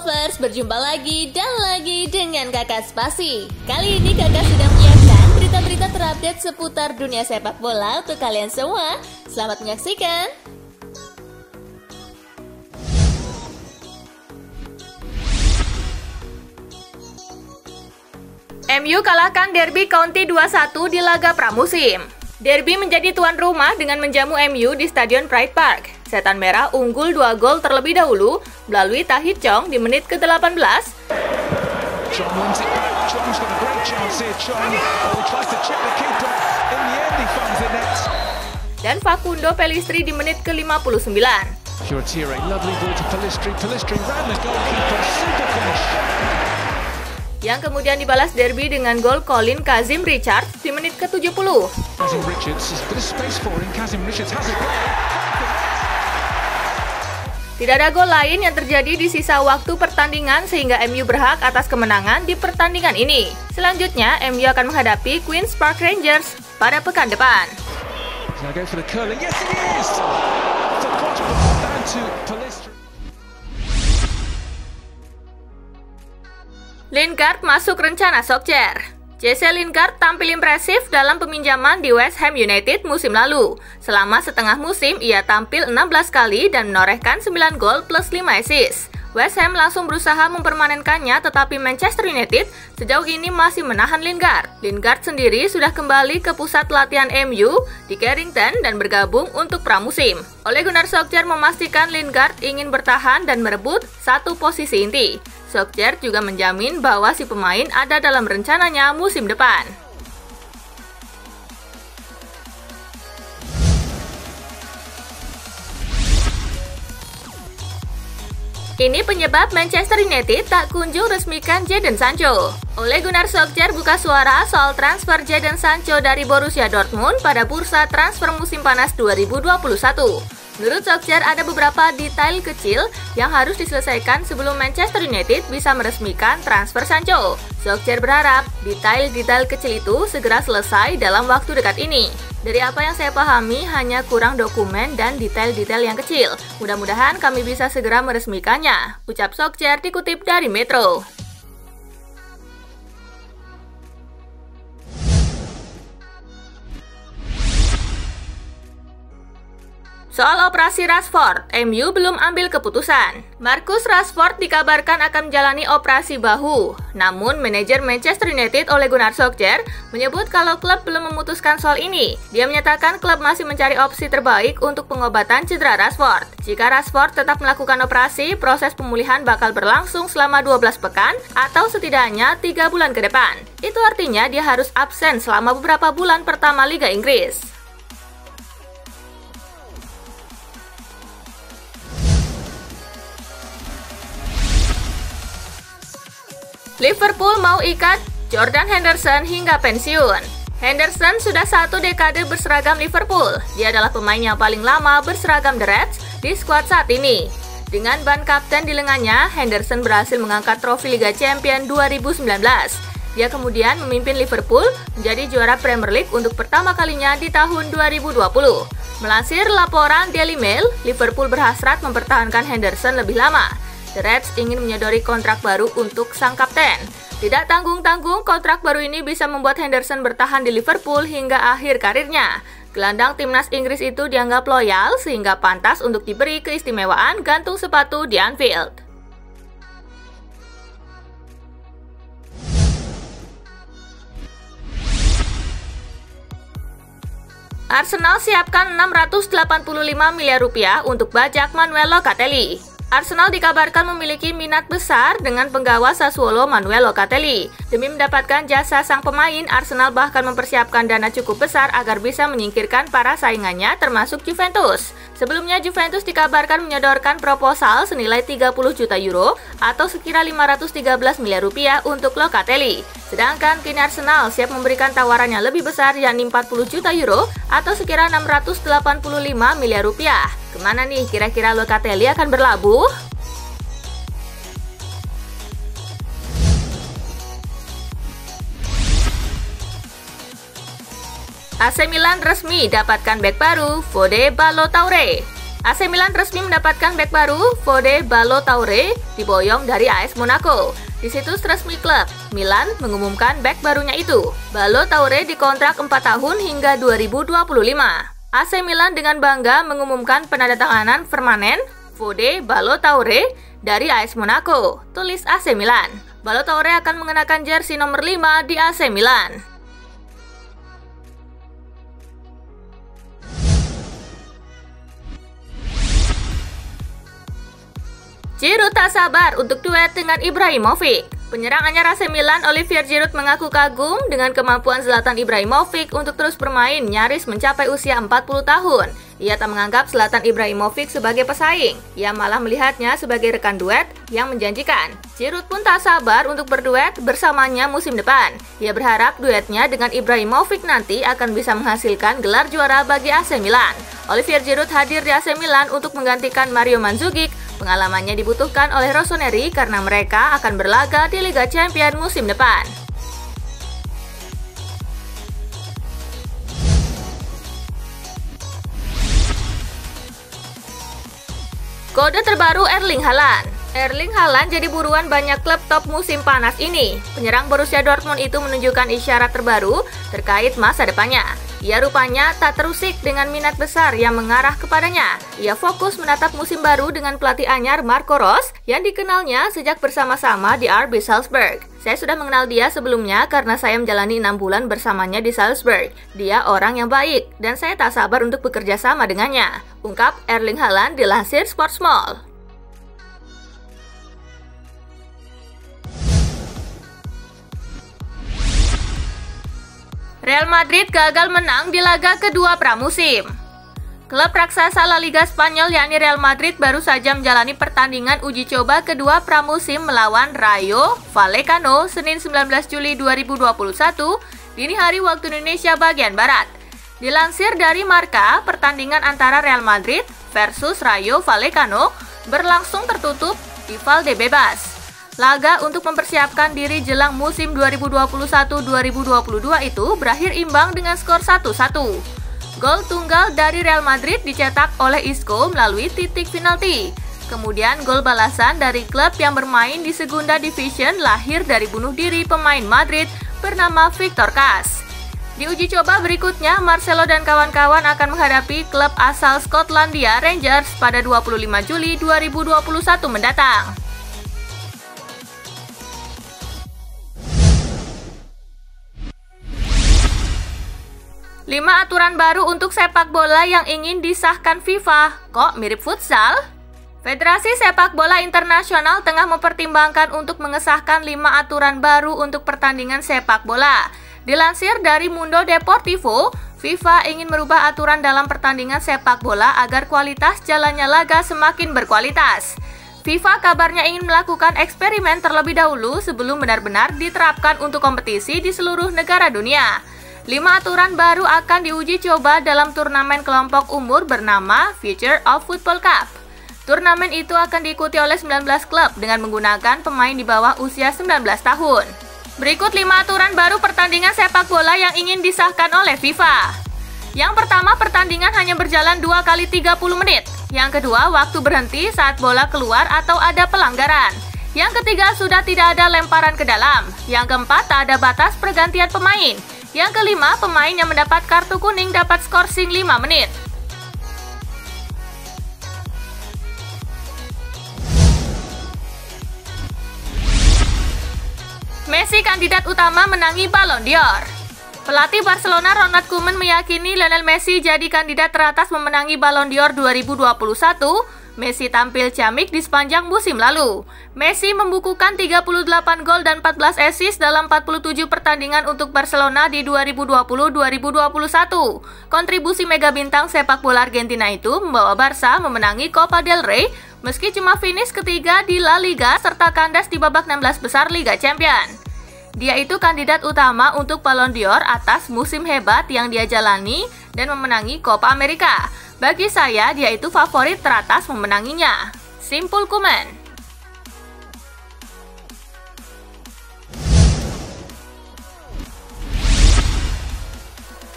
Lovers, berjumpa lagi dan lagi dengan Kakak Spasi. Kali ini Kakak sedang menyiapkan berita-berita terupdate seputar dunia sepak bola untuk kalian semua. Selamat menyaksikan. MU kalahkan Derby County 2-1 di laga pramusim. Derby menjadi tuan rumah dengan menjamu MU di Stadion Pride Park. Setan Merah unggul 2 gol terlebih dahulu melalui Tahith Chong di menit ke-18. Dan Facundo Pellistri di menit ke-59. Yang kemudian dibalas Derby dengan gol Colin Kazim Richards di menit ke-70. Tidak ada gol lain yang terjadi di sisa waktu pertandingan sehingga MU berhak atas kemenangan di pertandingan ini. Selanjutnya, MU akan menghadapi Queen's Park Rangers pada pekan depan. Lingard masuk rencana Solskjaer. Jesse Lingard tampil impresif dalam peminjaman di West Ham United musim lalu. Selama setengah musim, ia tampil 16 kali dan menorehkan 9 gol plus 5 assist. West Ham langsung berusaha mempermanenkannya, tetapi Manchester United sejauh ini masih menahan Lingard. Lingard sendiri sudah kembali ke pusat latihan MU di Carrington dan bergabung untuk pramusim. Ole Gunnar Solskjaer memastikan Lingard ingin bertahan dan merebut satu posisi inti. Solskjaer juga menjamin bahwa si pemain ada dalam rencananya musim depan. Ini penyebab Manchester United tak kunjung resmikan Jadon Sancho. Ole Gunnar Solskjaer buka suara soal transfer Jadon Sancho dari Borussia Dortmund pada bursa transfer musim panas 2021. Menurut Solskjaer, ada beberapa detail kecil yang harus diselesaikan sebelum Manchester United bisa meresmikan transfer Sancho. Solskjaer berharap detail-detail kecil itu segera selesai dalam waktu dekat ini. Dari apa yang saya pahami, hanya kurang dokumen dan detail-detail yang kecil. Mudah-mudahan kami bisa segera meresmikannya, ucap Solskjaer dikutip dari Metro. Soal operasi Rashford, MU belum ambil keputusan. Marcus Rashford dikabarkan akan menjalani operasi bahu. Namun, manajer Manchester United Ole Gunnar Solskjaer menyebut kalau klub belum memutuskan soal ini. Dia menyatakan klub masih mencari opsi terbaik untuk pengobatan cedera Rashford. Jika Rashford tetap melakukan operasi, proses pemulihan bakal berlangsung selama 12 pekan atau setidaknya 3 bulan ke depan. Itu artinya dia harus absen selama beberapa bulan pertama Liga Inggris. Liverpool mau ikat Jordan Henderson hingga pensiun. Henderson sudah 1 dekade berseragam Liverpool. Dia adalah pemain yang paling lama berseragam The Reds di skuad saat ini. Dengan ban kapten di lengannya, Henderson berhasil mengangkat trofi Liga Champions 2019. Dia kemudian memimpin Liverpool menjadi juara Premier League untuk pertama kalinya di tahun 2020. Melansir laporan Daily Mail, Liverpool berhasrat mempertahankan Henderson lebih lama. The Reds ingin menyodori kontrak baru untuk sang kapten. Tidak tanggung-tanggung, kontrak baru ini bisa membuat Henderson bertahan di Liverpool hingga akhir karirnya. Gelandang timnas Inggris itu dianggap loyal sehingga pantas untuk diberi keistimewaan gantung sepatu di Anfield. Arsenal siapkan 685 miliar rupiah untuk bajak Manuel Locatelli. Arsenal dikabarkan memiliki minat besar dengan penggawa Sassuolo Manuel Locatelli. Demi mendapatkan jasa sang pemain, Arsenal bahkan mempersiapkan dana cukup besar agar bisa menyingkirkan para saingannya termasuk Juventus. Sebelumnya Juventus dikabarkan menyodorkan proposal senilai 30 juta euro atau sekira 513 miliar rupiah untuk Locatelli. Sedangkan kini Arsenal siap memberikan tawaran yang lebih besar yakni 40 juta euro atau sekira 685 miliar rupiah. Kemana nih kira-kira Locatelli akan berlabuh? AC Milan resmi dapatkan bek baru, Fode Ballo-Touré. AC Milan resmi mendapatkan bek baru, Fode Ballo-Touré, diboyong dari AS Monaco. Di situs resmi klub, Milan mengumumkan bek barunya itu. Ballo-Touré dikontrak 4 tahun hingga 2025. AC Milan dengan bangga mengumumkan penandatanganan permanen Fode Ballo-Touré dari AS Monaco, tulis AC Milan. Ballo-Touré akan mengenakan jersey nomor 5 di AC Milan. Giroud tak sabar untuk duet dengan Ibrahimovic. Penyerang anyar AC Milan Olivier Giroud mengaku kagum dengan kemampuan Zlatan Ibrahimovic untuk terus bermain nyaris mencapai usia 40 tahun. Ia tak menganggap Zlatan Ibrahimovic sebagai pesaing. Ia malah melihatnya sebagai rekan duet yang menjanjikan. Giroud pun tak sabar untuk berduet bersamanya musim depan. Ia berharap duetnya dengan Ibrahimovic nanti akan bisa menghasilkan gelar juara bagi AC Milan. Olivier Giroud hadir di AC Milan untuk menggantikan Mario Mandzukic. Pengalamannya dibutuhkan oleh Rossoneri karena mereka akan berlaga di Liga Champions musim depan. Kode terbaru Erling Haaland. Erling Haaland jadi buruan banyak klub top musim panas ini. Penyerang Borussia Dortmund itu menunjukkan isyarat terbaru terkait masa depannya. Ia rupanya tak terusik dengan minat besar yang mengarah kepadanya. Ia fokus menatap musim baru dengan pelatih anyar Marco Rose yang dikenalnya sejak bersama-sama di RB Salzburg. Saya sudah mengenal dia sebelumnya karena saya menjalani 6 bulan bersamanya di Salzburg. Dia orang yang baik dan saya tak sabar untuk bekerja sama dengannya, ungkap Erling Haaland dilansir Sportsmall. Real Madrid gagal menang di laga kedua pramusim. Klub raksasa La Liga Spanyol yakni Real Madrid baru saja menjalani pertandingan uji coba kedua pramusim melawan Rayo Vallecano Senin 19 Juli 2021 dini hari waktu Indonesia bagian Barat. Dilansir dari Marca, pertandingan antara Real Madrid versus Rayo Vallecano berlangsung tertutup di Valdebebas. Laga untuk mempersiapkan diri jelang musim 2021-2022 itu berakhir imbang dengan skor 1-1. Gol tunggal dari Real Madrid dicetak oleh Isco melalui titik penalti. Kemudian gol balasan dari klub yang bermain di Segunda Division lahir dari bunuh diri pemain Madrid bernama Victor Kass. Di uji coba berikutnya, Marcelo dan kawan-kawan akan menghadapi klub asal Skotlandia Rangers pada 25 Juli 2021 mendatang. 5 aturan baru untuk sepak bola yang ingin disahkan FIFA. Kok mirip futsal? Federasi Sepak Bola Internasional tengah mempertimbangkan untuk mengesahkan 5 aturan baru untuk pertandingan sepak bola. Dilansir dari Mundo Deportivo, FIFA ingin merubah aturan dalam pertandingan sepak bola agar kualitas jalannya laga semakin berkualitas. FIFA kabarnya ingin melakukan eksperimen terlebih dahulu sebelum benar-benar diterapkan untuk kompetisi di seluruh negara dunia. 5 aturan baru akan diuji coba dalam turnamen kelompok umur bernama Future of Football Cup. Turnamen itu akan diikuti oleh 19 klub dengan menggunakan pemain di bawah usia 19 tahun. Berikut 5 aturan baru pertandingan sepak bola yang ingin disahkan oleh FIFA. Yang pertama, pertandingan hanya berjalan 2 kali 30 menit. Yang kedua, waktu berhenti saat bola keluar atau ada pelanggaran. Yang ketiga, sudah tidak ada lemparan ke dalam. Yang keempat, tak ada batas pergantian pemain. Yang kelima, pemain yang mendapat kartu kuning dapat skorsing 5 menit. Messi kandidat utama menangi Ballon d'Or. Pelatih Barcelona Ronald Koeman meyakini Lionel Messi jadi kandidat teratas memenangi Ballon d'Or 2021. Messi tampil ciamik di sepanjang musim lalu. Messi membukukan 38 gol dan 14 assist dalam 47 pertandingan untuk Barcelona di 2020-2021. Kontribusi mega bintang sepak bola Argentina itu membawa Barca memenangi Copa del Rey meski cuma finish ketiga di La Liga serta kandas di babak 16 besar Liga Champions. Dia itu kandidat utama untuk Ballon d'Or atas musim hebat yang dia jalani dan memenangi Copa America. Bagi saya, dia itu favorit teratas memenanginya. Simpul Koeman.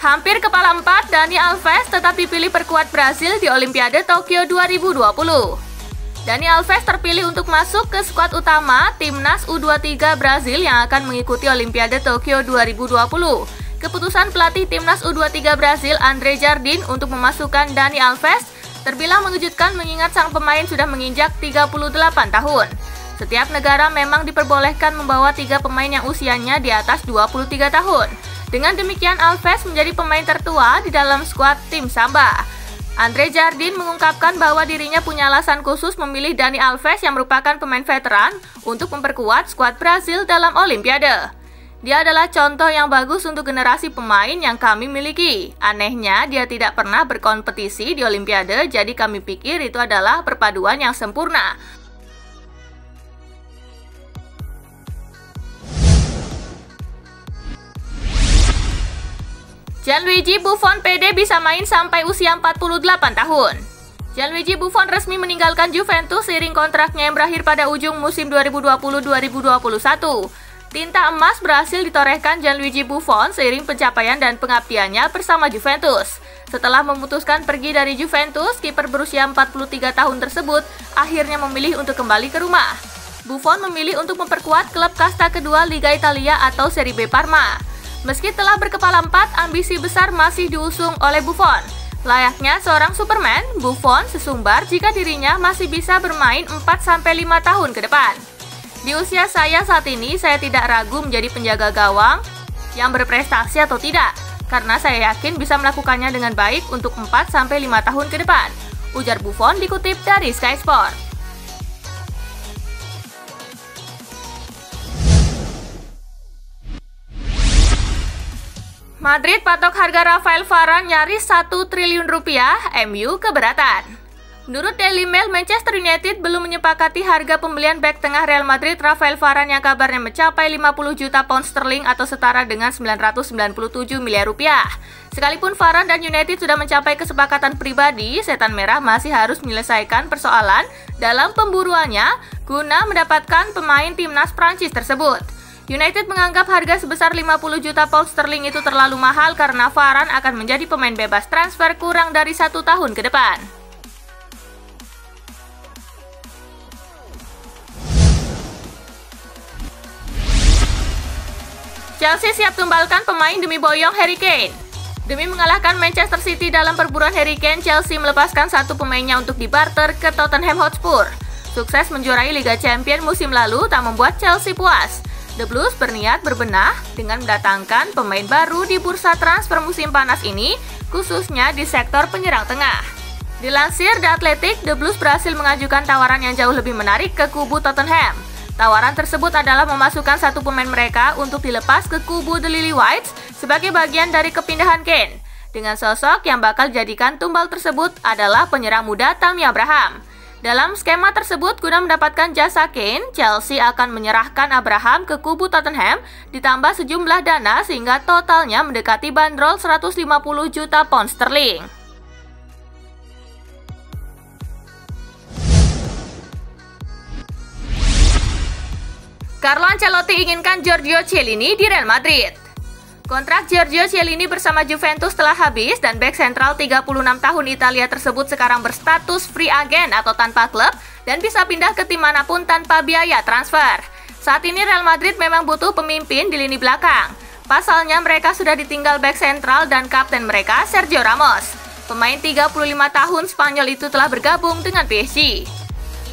Hampir kepala 4, Dani Alves tetap dipilih perkuat Brasil di Olimpiade Tokyo 2020. Dani Alves terpilih untuk masuk ke skuad utama Timnas U23 Brasil yang akan mengikuti Olimpiade Tokyo 2020. Keputusan pelatih Timnas U23 Brasil, André Jardim, untuk memasukkan Dani Alves terbilang mengejutkan mengingat sang pemain sudah menginjak 38 tahun. Setiap negara memang diperbolehkan membawa 3 pemain yang usianya di atas 23 tahun. Dengan demikian, Alves menjadi pemain tertua di dalam skuad tim Samba. André Jardim mengungkapkan bahwa dirinya punya alasan khusus memilih Dani Alves yang merupakan pemain veteran untuk memperkuat skuad Brasil dalam Olimpiade. Dia adalah contoh yang bagus untuk generasi pemain yang kami miliki. Anehnya, dia tidak pernah berkompetisi di Olimpiade, jadi kami pikir itu adalah perpaduan yang sempurna. Gianluigi Buffon pede bisa main sampai usia 48 tahun. Gianluigi Buffon resmi meninggalkan Juventus seiring kontraknya yang berakhir pada ujung musim 2020-2021. Tinta emas berhasil ditorehkan Gianluigi Buffon seiring pencapaian dan pengabdiannya bersama Juventus. Setelah memutuskan pergi dari Juventus, kiper berusia 43 tahun tersebut akhirnya memilih untuk kembali ke rumah. Buffon memilih untuk memperkuat klub kasta kedua Liga Italia atau Serie B Parma. Meski telah berkepala 4, ambisi besar masih diusung oleh Buffon. Layaknya seorang Superman, Buffon sesumbar jika dirinya masih bisa bermain 4-5 tahun ke depan. Di usia saya saat ini, saya tidak ragu menjadi penjaga gawang yang berprestasi atau tidak, karena saya yakin bisa melakukannya dengan baik untuk 4-5 tahun ke depan, ujar Buffon dikutip dari Sky Sport. Madrid patok harga Rafael Varane nyaris 1 triliun rupiah, MU keberatan. Menurut Daily Mail, Manchester United belum menyepakati harga pembelian bek tengah Real Madrid Rafael Varane yang kabarnya mencapai 50 juta pound sterling atau setara dengan 997 miliar rupiah. Sekalipun Varane dan United sudah mencapai kesepakatan pribadi, Setan Merah masih harus menyelesaikan persoalan dalam pemburuannya guna mendapatkan pemain timnas Prancis tersebut. United menganggap harga sebesar 50 juta pound sterling itu terlalu mahal karena Varane akan menjadi pemain bebas transfer kurang dari 1 tahun ke depan. Chelsea siap tumbalkan pemain demi boyong Harry Kane. Demi mengalahkan Manchester City dalam perburuan Harry Kane, Chelsea melepaskan 1 pemainnya untuk dibarter ke Tottenham Hotspur. Sukses menjuarai Liga Champions musim lalu tak membuat Chelsea puas. The Blues berniat berbenah dengan mendatangkan pemain baru di bursa transfer musim panas ini, khususnya di sektor penyerang tengah. Dilansir The Athletic, The Blues berhasil mengajukan tawaran yang jauh lebih menarik ke kubu Tottenham. Tawaran tersebut adalah memasukkan 1 pemain mereka untuk dilepas ke kubu The Lily Whites sebagai bagian dari kepindahan Kane. Dengan sosok yang bakal dijadikan tumbal tersebut adalah penyerang muda Tammy Abraham. Dalam skema tersebut, guna mendapatkan jasa Kane, Chelsea akan menyerahkan Abraham ke kubu Tottenham ditambah sejumlah dana sehingga totalnya mendekati bandrol 150 juta pound sterling. Carlo Ancelotti inginkan Giorgio Chiellini di Real Madrid. Kontrak Giorgio Chiellini bersama Juventus telah habis dan bek sentral 36 tahun Italia tersebut sekarang berstatus free agent atau tanpa klub dan bisa pindah ke tim manapun tanpa biaya transfer. Saat ini Real Madrid memang butuh pemimpin di lini belakang. Pasalnya mereka sudah ditinggal bek sentral dan kapten mereka Sergio Ramos. Pemain 35 tahun Spanyol itu telah bergabung dengan PSG.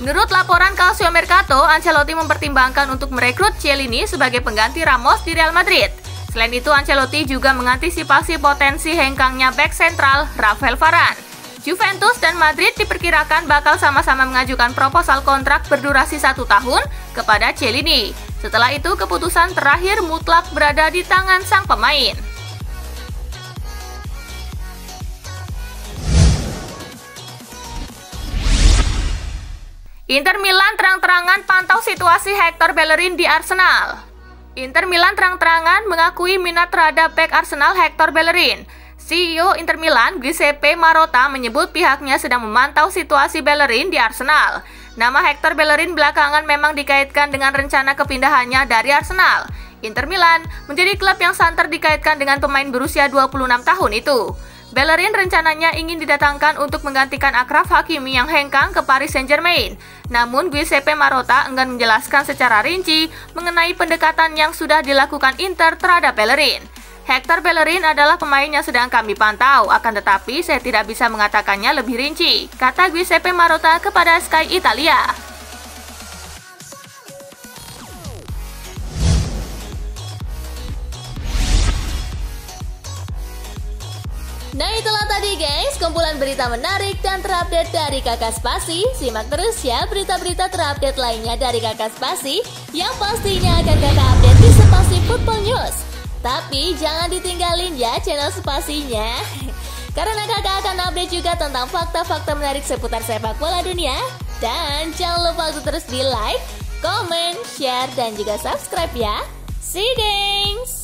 Menurut laporan Calcio Mercato, Ancelotti mempertimbangkan untuk merekrut Chiellini sebagai pengganti Ramos di Real Madrid. Selain itu, Ancelotti juga mengantisipasi potensi hengkangnya bek sentral Rafael Varane. Juventus dan Madrid diperkirakan bakal sama-sama mengajukan proposal kontrak berdurasi 1 tahun kepada Chiellini. Setelah itu, keputusan terakhir mutlak berada di tangan sang pemain. Inter Milan terang-terangan pantau situasi Hector Bellerin di Arsenal. Inter Milan terang-terangan mengakui minat terhadap bek Arsenal Hector Bellerin. CEO Inter Milan, Giuseppe Marotta, menyebut pihaknya sedang memantau situasi Bellerin di Arsenal. Nama Hector Bellerin belakangan memang dikaitkan dengan rencana kepindahannya dari Arsenal. Inter Milan menjadi klub yang santer dikaitkan dengan pemain berusia 26 tahun itu. Bellerin rencananya ingin didatangkan untuk menggantikan Achraf Hakimi yang hengkang ke Paris Saint-Germain. Namun Giuseppe Marotta enggan menjelaskan secara rinci mengenai pendekatan yang sudah dilakukan Inter terhadap Bellerin. Hector Bellerin adalah pemain yang sedang kami pantau, akan tetapi saya tidak bisa mengatakannya lebih rinci, kata Giuseppe Marotta kepada Sky Italia. Nah itulah tadi guys, kumpulan berita menarik dan terupdate dari Kakak Spasi. Simak terus ya berita-berita terupdate lainnya dari Kakak Spasi yang pastinya akan Kakak update di Spasi Football News. Tapi jangan ditinggalin ya channel Spasinya, karena Kakak akan update juga tentang fakta-fakta menarik seputar sepak bola dunia. Dan jangan lupa untuk terus di like, comment, share, dan juga subscribe ya. See you guys!